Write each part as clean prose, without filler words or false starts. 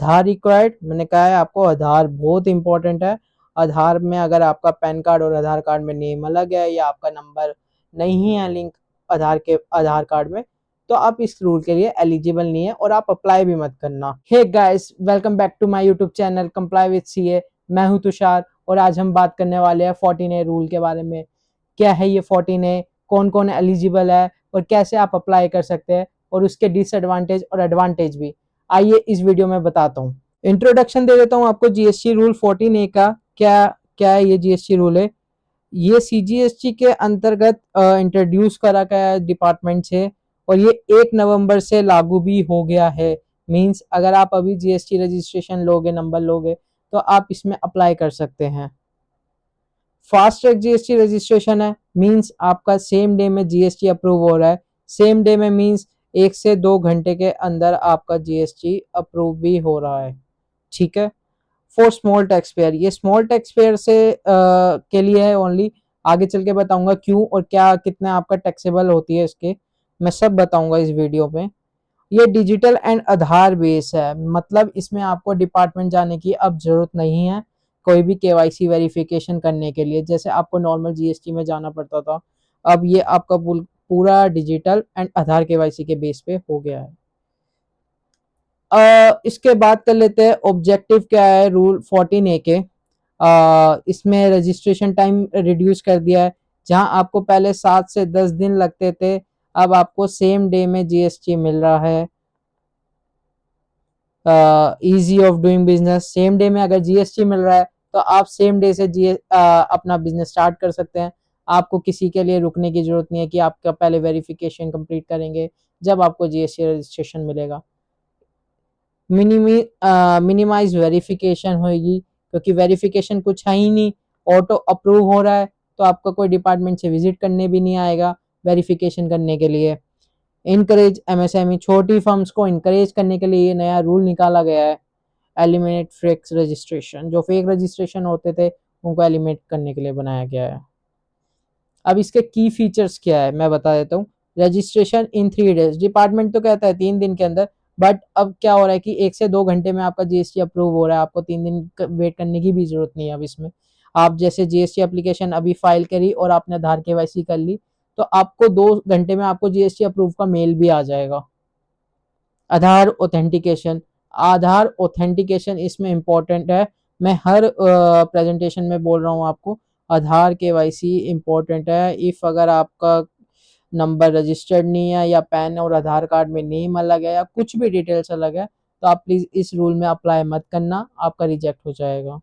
आधार required, मैंने कहा है आपको आधार बहुत इंपॉर्टेंट है। आधार में अगर आपका पैन कार्ड और आधार कार्ड में नेम अलग है या आपका नंबर नहीं है लिंक आधार कार्ड में, तो आप इस रूल के लिए एलिजिबल नहीं है और आप अप्लाई भी मत करना। Hey guys, welcome back to my YouTube channel comply with CA. मैं हूं तुषार और आज हम बात करने वाले हैं 14A रूल के बारे में। क्या है ये 14A, कौन कौन एलिजिबल है और कैसे आप अप्लाई कर सकते हैं, और उसके डिसएडवांटेज और एडवांटेज भी आइए इस वीडियो में बताता हूँ। इंट्रोडक्शन दे देता हूँ आपको जीएसटी रूल 14A का। क्या क्या है ये जीएसटी रूल है? ये सीजीएसटी के अंतर्गत इंट्रोड्यूस करा गया है डिपार्टमेंट से, और ये 1 नवंबर से लागू भी हो गया है। मींस अगर आप अभी जीएसटी रजिस्ट्रेशन लोगे, नंबर लोगे, तो आप इसमें अप्लाई कर सकते हैं। फास्ट ट्रैक जीएसटी रजिस्ट्रेशन है, मींस आपका सेम डे में जीएसटी अप्रूव हो रहा है। सेम डे में मींस 1 से 2 घंटे के अंदर आपका जीएसटी अप्रूव भी हो रहा है। ठीक है। फॉर स्मॉल टैक्स पेयर, ये स्मॉल टैक्स पेयर से के लिए है ओनली। आगे चल के बताऊंगा क्यों और क्या कितना आपका टैक्सेबल होती है इसके, मैं सब बताऊंगा इस वीडियो में। ये डिजिटल एंड आधार बेस है, मतलब इसमें आपको डिपार्टमेंट जाने की अब जरूरत नहीं है कोई भी केवाईसी वेरिफिकेशन करने के लिए, जैसे आपको नॉर्मल जीएसटी में जाना पड़ता था। अब ये आपका पूरा डिजिटल एंड आधार केवाईसी के बेस पे हो गया है। इसके बाद कर लेते हैं ऑब्जेक्टिव क्या है रूल 14A के। इसमें रजिस्ट्रेशन टाइम रिड्यूस कर दिया है। जहां आपको पहले 7 से 10 दिन लगते थे, अब आपको सेम डे में जीएसटी मिल रहा है। Easy of doing business, same day में अगर जीएसटी मिल रहा है तो आप सेम डे से अपना बिजनेस स्टार्ट कर सकते हैं। आपको किसी के लिए रुकने की जरूरत नहीं है कि आपका पहले वेरिफिकेशन कंप्लीट करेंगे जब आपको जीएसटी रजिस्ट्रेशन मिलेगा। मिनिमाइज वेरिफिकेशन होगी, क्योंकि वेरिफिकेशन कुछ है ही नहीं, ऑटो अप्रूव हो रहा है, तो आपका कोई डिपार्टमेंट से विजिट करने भी नहीं आएगा वेरिफिकेशन करने के लिए। इनकरेज एमएसएमई, छोटी फर्म्स को इनकरेज करने के लिए ये नया रूल निकाला गया है। एलिमिनेट फेक रजिस्ट्रेशन, जो फेक रजिस्ट्रेशन होते थे उनको एलिमिनेट करने के लिए बनाया गया है। अब इसके की फीचर्स क्या है मैं बता देता हूँ। रजिस्ट्रेशन इन 3 डेज, डिपार्टमेंट तो कहता है 3 दिन के अंदर, बट अब क्या हो रहा है कि 1 से 2 घंटे में आपका जीएसटी अप्रूव हो रहा है, आपको 3 दिन वेट करने की भी जरूरत नहीं है। अब इसमें आप जैसे जीएसटी एप्लीकेशन अभी फाइल करी और आपने आधार केवाईसी कर ली, तो आपको 2 घंटे में आपको जीएसटी अप्रूव का मेल भी आ जाएगा। आधार ऑथेंटिकेशन, आधार ऑथेंटिकेशन इसमें इंपॉर्टेंट है। मैं हर प्रेजेंटेशन में बोल रहा हूँ आपको, आधार केवाईसी इंपॉर्टेंट है। इफ अगर आपका नंबर रजिस्टर्ड नहीं है या पैन और आधार कार्ड में नेम अलग है या कुछ भी डिटेल्स अलग है, तो आप प्लीज इस रूल में अप्लाई मत करना, आपका रिजेक्ट हो जाएगा।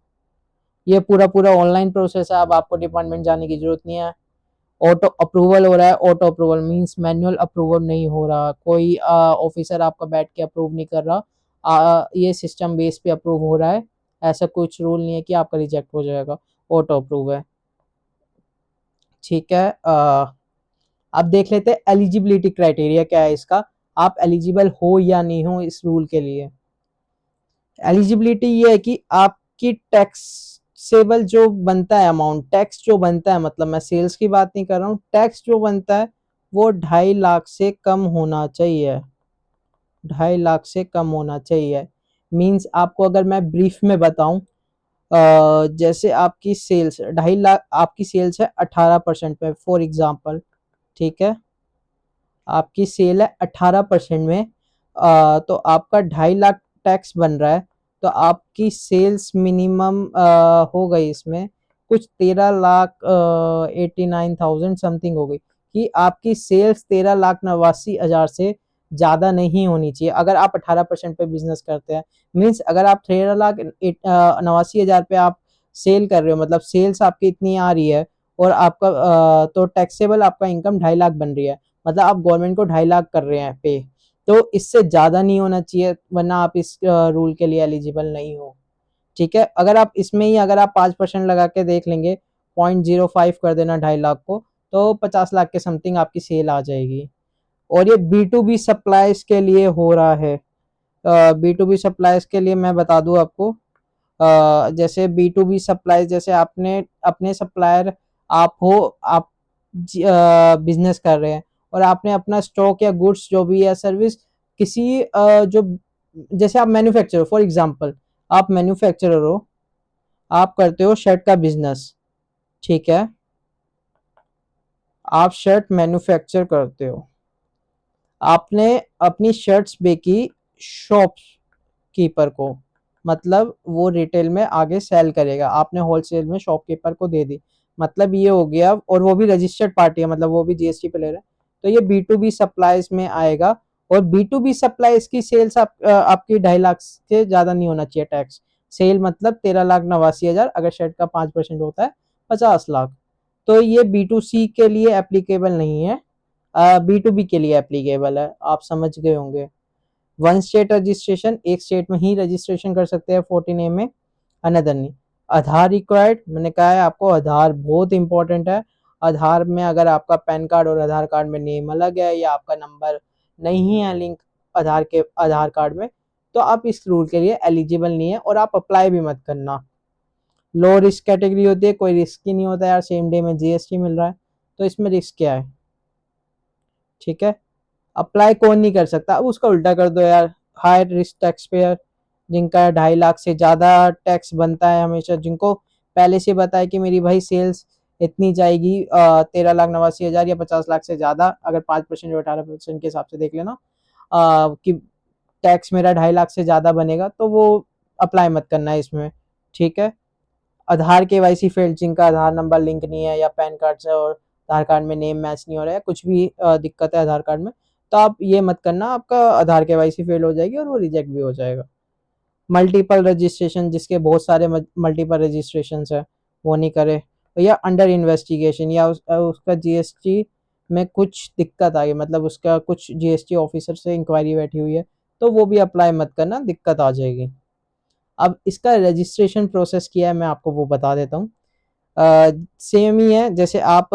ये पूरा पूरा ऑनलाइन प्रोसेस है, अब आपको डिपार्टमेंट जाने की जरूरत नहीं है। ऑटो अप्रूवल हो रहा है, auto approval means manual approval नहीं हो रहा, कोई ऑफिसर आपका बैठ के अप्रूव नहीं कर रहा। ये सिस्टम बेस पे अप्रूव हो रहा है। ऐसा कुछ रूल नहीं है कि आपका रिजेक्ट हो जाएगा, ऑटो अप्रूव है। ठीक है। अब देख लेते हैं एलिजिबिलिटी क्राइटेरिया क्या है इसका, आप एलिजिबल हो या नहीं हो इस रूल के लिए। एलिजिबिलिटी ये है कि आपकी टैक्सेबल जो बनता है अमाउंट, टैक्स जो बनता है, मतलब मैं सेल्स की बात नहीं कर रहा हूँ, टैक्स जो बनता है वो 2.5 लाख से कम होना चाहिए। 2.5 लाख से कम होना चाहिए। मींस आपको अगर मैं ब्रीफ में बताऊं, जैसे आपकी सेल्स 2.5 लाख, आपकी सेल्स है 18% में फॉर एग्जांपल। ठीक है, आपकी सेल है 18% में, तो आपका 2.5 लाख टैक्स बन रहा है, तो आपकी सेल्स मिनिमम हो गई इसमें कुछ 13,89,000 समथिंग हो गई, कि आपकी सेल्स 13,89,000 से ज्यादा नहीं होनी चाहिए अगर आप 18% पे बिजनेस करते हैं। मीन्स अगर आप 13,89,000 पे आप सेल कर रहे हो, मतलब सेल्स आपकी इतनी आ रही है और आपका तो टैक्सेबल आपका इनकम 2.5 लाख बन रही है, मतलब आप गवर्नमेंट को 2.5 लाख कर रहे हैं पे, तो इससे ज्यादा नहीं होना चाहिए, वरना आप इस रूल के लिए एलिजिबल नहीं हो। ठीक है, अगर आप इसमें ही अगर आप 5% लगा के देख लेंगे, 0.05 कर देना 2.5 लाख को, तो 50 लाख के समथिंग आपकी सेल आ जाएगी। और ये B2B सप्लाईज के लिए हो रहा है। B2B सप्लाईज के लिए मैं बता दूं आपको, जैसे B2B सप्लाई, जैसे आपने अपने सप्लायर आप हो, आप बिजनेस कर रहे हैं और आपने अपना स्टॉक या गुड्स जो भी है सर्विस किसी जो जैसे आप मैन्युफैक्चरर, फॉर एग्जांपल आप मैन्युफैक्चरर हो, आप करते हो शर्ट का बिजनेस, ठीक है, आप शर्ट मैन्युफैक्चर करते हो, आपने अपनी शर्ट्स बेची शॉप कीपर को, मतलब वो रिटेल में आगे सेल करेगा, आपने होलसेल में शॉपकीपर को दे दी, मतलब ये हो गया, और वो भी रजिस्टर्ड पार्टी है, मतलब वो भी जीएसटी पे ले रहा है, तो ये बी टू बी सप्लाईज में आएगा। और बी टू बी सप्लाईज की सेल्स आपकी 2.5 लाख से ज्यादा नहीं होना चाहिए टैक्स। सेल मतलब 13,89,000, अगर शर्ट का 5% होता है 50 लाख। तो ये बी टू सी के लिए एप्लीकेबल नहीं है, बी टू बी के लिए एप्लीकेबल है, आप समझ गए होंगे। वन स्टेट रजिस्ट्रेशन, एक स्टेट में ही रजिस्ट्रेशन कर सकते हैं 14A में, अनदर नहीं। आधार रिक्वायर्ड, मैंने कहा है आपको आधार बहुत इंपॉर्टेंट है। आधार में अगर आपका पैन कार्ड और आधार कार्ड में नेम अलग है या आपका नंबर नहीं है लिंक आधार कार्ड में, तो आप इस रूल के लिए एलिजिबल नहीं है और आप अप्लाई भी मत करना। लो रिस्क कैटेगरी होती है, कोई रिस्क ही नहीं होता यार, सेम डे में जीएसटी मिल रहा है, तो इसमें रिस्क क्या है, ठीक है। अप्लाई कौन नहीं कर सकता, अब उसका उल्टा कर दो यार। हाई रिस्क टैक्स पेयर, जिनका 2.5 लाख से ज़्यादा टैक्स बनता है हमेशा, जिनको पहले से बताया कि मेरी भाई सेल्स इतनी जाएगी 13,89,000 या 50 लाख से ज़्यादा, अगर 5% या 18% के हिसाब से देख लेना, कि टैक्स मेरा 2.5 लाख से ज़्यादा बनेगा, तो वो अप्लाई मत करना है इसमें, ठीक है। आधार केवाईसी फेल्ड, जिनका आधार नंबर लिंक नहीं है या पैन कार्ड से और आधार कार्ड में नेम मैच नहीं हो रहा है, कुछ भी दिक्कत है आधार कार्ड में, तो आप ये मत करना, आपका आधार केवाईसी फेल हो जाएगी और वो रिजेक्ट भी हो जाएगा। मल्टीपल रजिस्ट्रेशन, जिसके बहुत सारे मल्टीपल रजिस्ट्रेशन है, वो नहीं करे। या अंडर इन्वेस्टिगेशन, या उसका जीएसटी में कुछ दिक्कत आ गई, मतलब उसका कुछ जीएसटी ऑफिसर से इंक्वायरी बैठी हुई है, तो वो भी अप्लाई मत करना, दिक्कत आ जाएगी। अब इसका रजिस्ट्रेशन प्रोसेस किया है, मैं आपको वो बता देता हूँ। सेम ही है, जैसे आप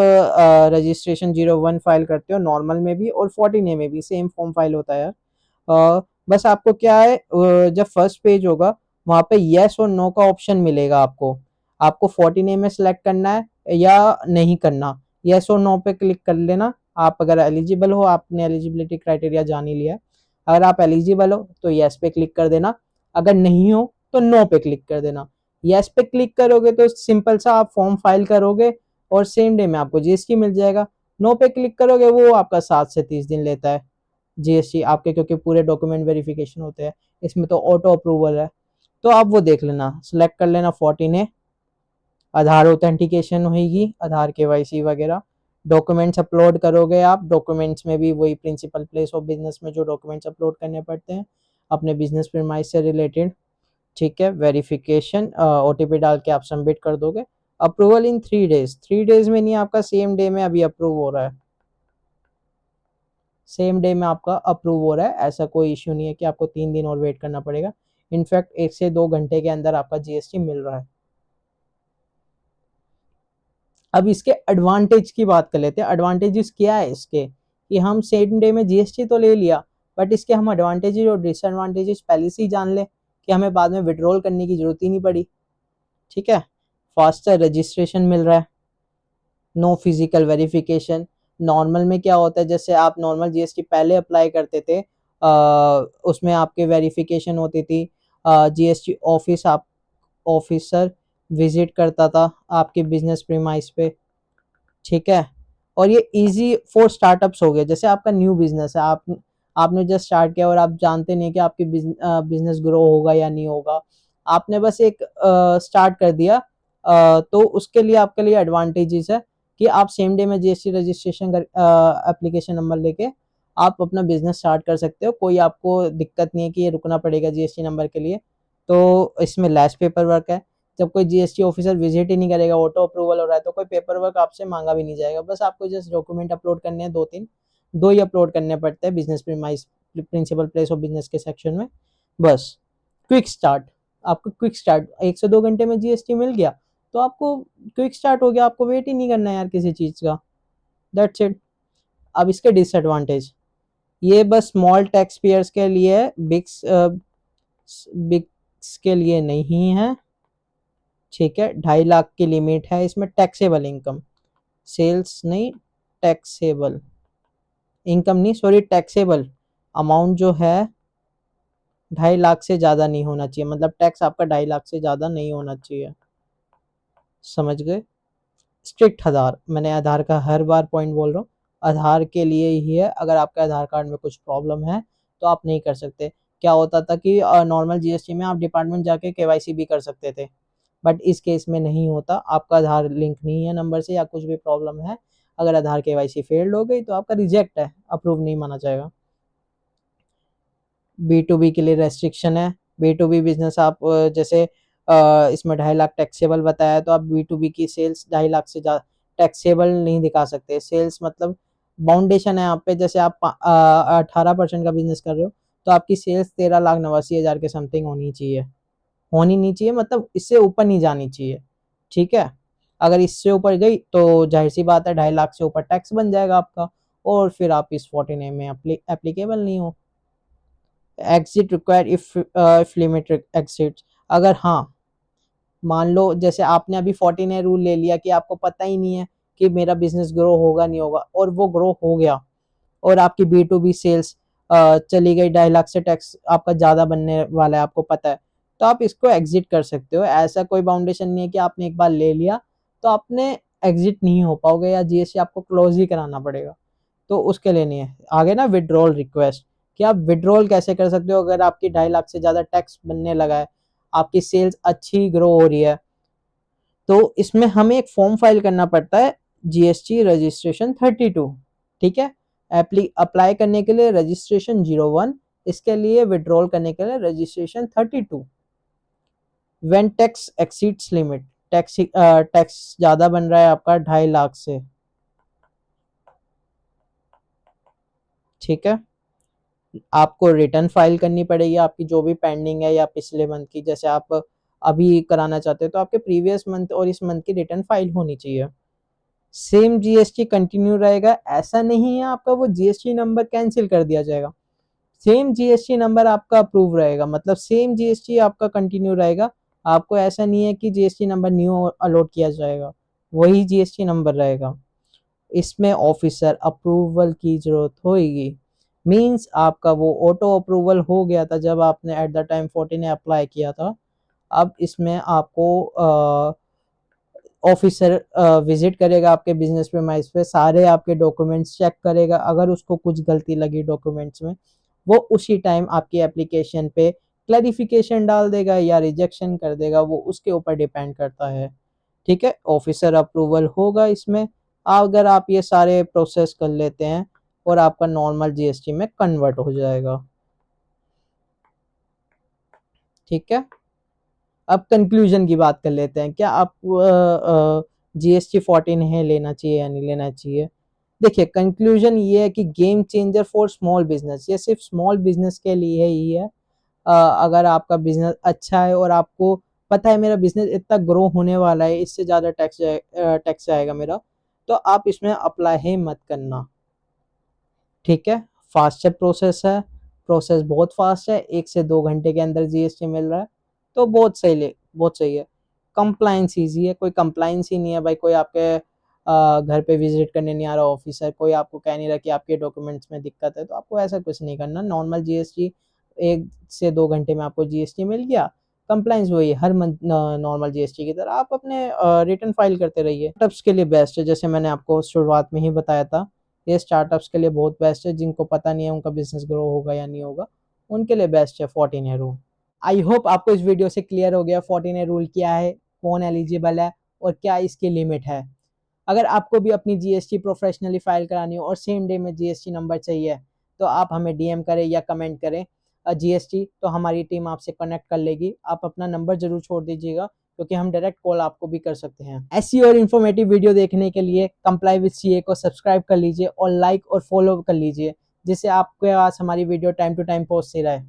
रजिस्ट्रेशन 01 फाइल करते हो नॉर्मल में भी और 14A में भी सेम फॉर्म फाइल होता है यार। बस आपको क्या है, जब फर्स्ट पेज होगा वहाँ पे येस और नो का ऑप्शन मिलेगा आपको, आपको 14A में सेलेक्ट करना है या नहीं करना, येस और नो पे क्लिक कर लेना। आप अगर एलिजिबल हो, आपने एलिजिबिलिटी क्राइटेरिया जान ही लिया, अगर आप एलिजिबल हो तो येस पे क्लिक कर देना, अगर नहीं हो तो नो पे क्लिक कर देना। येस पे क्लिक करोगे तो सिंपल सा आप फॉर्म फाइल करोगे और सेम डे में आपको जीएसटी मिल जाएगा। नो पे क्लिक करोगे वो आपका 7 से 30 दिन लेता है जीएसटी आपके, क्योंकि पूरे डॉक्यूमेंट वेरिफिकेशन होते हैं, इसमें तो ऑटो अप्रूवल है। तो आप वो देख लेना, सिलेक्ट कर लेना 14A, आधार ऑथेंटिकेशन होगी, आधार केवाईसी वगैरह, डॉक्यूमेंट्स अपलोड करोगे आप, डॉक्यूमेंट्स में भी वही प्रिंसिपल प्लेस ऑफ बिजनेस में जो डॉक्यूमेंट्स अपलोड करने पड़ते हैं अपने बिजनेस प्रीमाइस से रिलेटेड, ठीक है। वेरिफिकेशन ओटीपी डाल के आप सबमिट कर दोगे, अप्रूवल इन 3 डेज, 3 डेज में नहीं, आपका सेम डे में अभी अप्रूव हो रहा है, सेम डे में आपका अप्रूव हो रहा है, ऐसा कोई इश्यू नहीं है कि आपको 3 दिन और वेट करना पड़ेगा, इनफैक्ट 1 से 2 घंटे के अंदर आपका जीएसटी मिल रहा है। अब इसके एडवांटेज की बात कर लेते हैं, एडवांटेजेस क्या है इसके, कि हम सेम डे में जीएसटी तो ले लिया, बट इसके हम एडवांटेजेस और डिसएडवांटेजेस पहले से ही जान ले कि हमें बाद में विड्रॉल करने की जरूरत ही नहीं पड़ी, ठीक है। फास्टर रजिस्ट्रेशन मिल रहा है, नो फिजिकल वेरिफिकेशन। नॉर्मल में क्या होता है, जैसे आप नॉर्मल जीएसटी पहले अप्लाई करते थे, उसमें आपके वेरिफिकेशन होती थी, जीएसटी ऑफिस आप ऑफिसर विजिट करता था आपके बिजनेस प्रीमाइस पे, ठीक है। और ये इजी फॉर स्टार्टअप्स हो गया, जैसे आपका न्यू बिजनेस है, आपने जस्ट स्टार्ट किया और आप जानते नहीं कि आपकी बिजनेस ग्रो होगा या नहीं होगा, आपने बस एक स्टार्ट कर दिया, तो उसके लिए आपके लिए एडवांटेजेस है कि आप सेम डे में जीएसटी रजिस्ट्रेशन कर एप्लीकेशन नंबर लेके आप अपना बिजनेस स्टार्ट कर सकते हो, कोई आपको दिक्कत नहीं है कि ये रुकना पड़ेगा जीएसटी नंबर के लिए। तो इसमें लेस पेपर वर्क है, जब कोई जीएसटी ऑफिसर विजिट ही नहीं करेगा, ऑटो अप्रूवल हो रहा है, तो कोई पेपर वर्क आपसे मांगा भी नहीं जाएगा, बस आपको जस्ट डॉक्यूमेंट अपलोड करने हैं, दो ही अपलोड करने पड़ते हैं business premise principal place of business के सेक्शन में, बस। क्विक स्टार्ट, आपको क्विक स्टार्ट 1 से 2 घंटे में जीएसटी मिल गया, तो आपको क्विक स्टार्ट हो गया, आपको वेट ही नहीं करना है यार किसी चीज का, दैट्स इट। अब इसके डिसएडवांटेज, ये बस स्मॉल टैक्स पेयर्स के लिए, बिग्स के लिए नहीं है, ठीक है। 2.5 लाख की लिमिट है इसमें, टैक्सेबल इनकम, सेल्स नहीं, टैक्सेबल इनकम नहीं, सॉरी, टैक्सेबल अमाउंट जो है 2.5 लाख से ज़्यादा नहीं होना चाहिए, मतलब टैक्स आपका 2.5 लाख से ज़्यादा नहीं होना चाहिए, समझ गए। स्ट्रिक्ट आधार, मैंने आधार का हर बार पॉइंट बोल रहा हूँ, आधार के लिए ही है। अगर आपके आधार कार्ड में कुछ प्रॉब्लम है तो आप नहीं कर सकते। क्या होता था कि नॉर्मल जीएसटी में आप डिपार्टमेंट जाके केवाईसी भी कर सकते थे, बट इस केस में नहीं होता। आपका आधार लिंक नहीं है नंबर से या कुछ भी प्रॉब्लम है, अगर आधार केवाईसी फेल्ड हो गई तो आपका रिजेक्ट है, अप्रूव नहीं माना जाएगा। B2B के लिए रेस्ट्रिक्शन है। B2B बिजनेस आप जैसे इसमें 2.5 लाख टैक्सेबल बताया, तो आप B2B की सेल्स 2.5 लाख से ज़्यादा टैक्सेबल नहीं दिखा सकते। सेल्स मतलब बाउंडेशन है आप पे, जैसे आप 18% का बिजनेस कर रहे हो तो आपकी सेल्स 13,89,000 के समथिंग होनी चाहिए, होनी नहीं चाहिए, मतलब इससे ऊपर नहीं जानी चाहिए, ठीक है। अगर इससे ऊपर गई तो जाहिर सी बात है 2.5 लाख से ऊपर टैक्स बन जाएगा आपका, और फिर आप इस 14A में एप्लीकेबल नहीं हो। Exit require if limit exit, अगर हाँ मान लो जैसे आपने अभी 14A रूल ले लिया कि आपको पता ही नहीं है कि मेरा बिजनेस ग्रो होगा नहीं होगा, और वो ग्रो हो गया और आपकी B2B सेल्स चली गई, 2.5 लाख से टैक्स आपका ज़्यादा बनने वाला है, आपको पता है, तो आप इसको एग्जिट कर सकते हो। ऐसा कोई बाउंडेशन नहीं है कि आपने एक बार ले लिया तो आपने एग्जिट नहीं हो पाओगे, या जीएसटी आपको क्लोज ही कराना पड़ेगा, तो उसके लिए नहीं है। आगे ना विड्रॉल रिक्वेस्ट, कि आप विड्रॉल कैसे कर सकते हो अगर आपकी 2.5 लाख से ज़्यादा टैक्स बनने लगा है, आपकी सेल्स अच्छी ग्रो हो रही है, तो इसमें हमें एक फॉर्म फाइल करना पड़ता है, जीएसटी रजिस्ट्रेशन 32, ठीक है। अप्लाई करने के लिए रजिस्ट्रेशन 01, इसके लिए विड्रॉल करने के लिए registration 32। When tax exceeds limit, tax ज़्यादा बन रहा है आपका 2.5 लाख से, ठीक है। आपको रिटर्न फाइल करनी पड़ेगी, आपकी जो भी पेंडिंग है या पिछले मंथ की, जैसे आप अभी कराना चाहते हो तो आपके प्रीवियस मंथ और इस मंथ की रिटर्न फाइल होनी चाहिए। सेम जीएसटी कंटिन्यू रहेगा, ऐसा नहीं है आपका वो जीएसटी नंबर कैंसिल कर दिया जाएगा, सेम जीएसटी नंबर आपका अप्रूव रहेगा, मतलब सेम जीएसटी आपका कंटिन्यू रहेगा। आपको ऐसा नहीं है कि जीएसटी नंबर न्यू अलॉट किया जाएगा, वही जीएसटी नंबर रहेगा। इसमें ऑफिसर अप्रूवल की जरूरत होगी, मींस आपका वो ऑटो अप्रूवल हो गया था जब आपने एट द टाइम 14 अप्लाई किया था। अब इसमें आपको ऑफिसर विजिट करेगा आपके बिजनेस प्रीमाइस पे, सारे आपके डॉक्यूमेंट्स चेक करेगा, अगर उसको कुछ गलती लगी डॉक्यूमेंट्स में वो उसी टाइम आपकी एप्लीकेशन पे क्लैरिफिकेशन डाल देगा या रिजेक्शन कर देगा, वो उसके ऊपर डिपेंड करता है, ठीक है। ऑफिसर अप्रूवल होगा इसमें, अगर आप ये सारे प्रोसेस कर लेते हैं और आपका नॉर्मल जीएसटी में कन्वर्ट हो जाएगा, ठीक है। अब कंक्लूजन की बात कर लेते हैं, क्या आप जीएसटी 14 है लेना चाहिए या नहीं लेना चाहिए। देखिए कंक्लूजन ये है कि game changer for small business, ये सिर्फ स्मॉल बिजनेस के लिए ही है। अगर आपका बिजनेस अच्छा है और आपको पता है मेरा बिजनेस इतना ग्रो होने वाला है, इससे ज़्यादा टैक्स आएगा मेरा, तो आप इसमें अप्लाई ही मत करना, ठीक है। फास्ट प्रोसेस है, प्रोसेस बहुत फास्ट है, 1 से 2 घंटे के अंदर जीएसटी मिल रहा है, तो बहुत सही है। कंप्लाइंस ईजी है, कोई कंप्लाइंस ही नहीं है भाई, कोई आपके घर पे विजिट करने नहीं आ रहा ऑफिसर, कोई आपको कह नहीं रहा कि आपके डॉक्यूमेंट्स में दिक्कत है, तो आपको ऐसा कुछ नहीं करना। नॉर्मल जीएसटी 1 से 2 घंटे में आपको जीएसटी मिल गया। कंप्लाइंस वही हर मंथ नॉर्मल जीएसटी की तरह आप अपने रिटर्न फाइल करते रहिए। स्टार्टअप्स के लिए बेस्ट है, जैसे मैंने आपको शुरुआत में ही बताया था, ये स्टार्टअप्स के लिए बहुत बेस्ट है, जिनको पता नहीं है उनका बिजनेस ग्रो होगा या नहीं होगा, उनके लिए बेस्ट है 14A रूल। आई होप आपको इस वीडियो से क्लियर हो गया 14A रूल क्या है, कौन एलिजिबल है और क्या इसकी लिमिट है। अगर आपको भी अपनी जीएसटी प्रोफेशनली फाइल करानी हो और सेम डे में जीएसटी नंबर चाहिए तो आप हमें डीएम करें या कमेंट करें जीएसटी, तो हमारी टीम आपसे कनेक्ट कर लेगी। आप अपना नंबर जरूर छोड़ दीजिएगा, क्योंकि हम डायरेक्ट कॉल आपको भी कर सकते हैं। ऐसी और इन्फॉर्मेटिव वीडियो देखने के लिए कंप्लाई विद सीए को सब्सक्राइब कर लीजिए और लाइक और फॉलो कर लीजिए, जिससे आपके पास हमारी वीडियो टाइम टू टाइम पहुंचती रहे।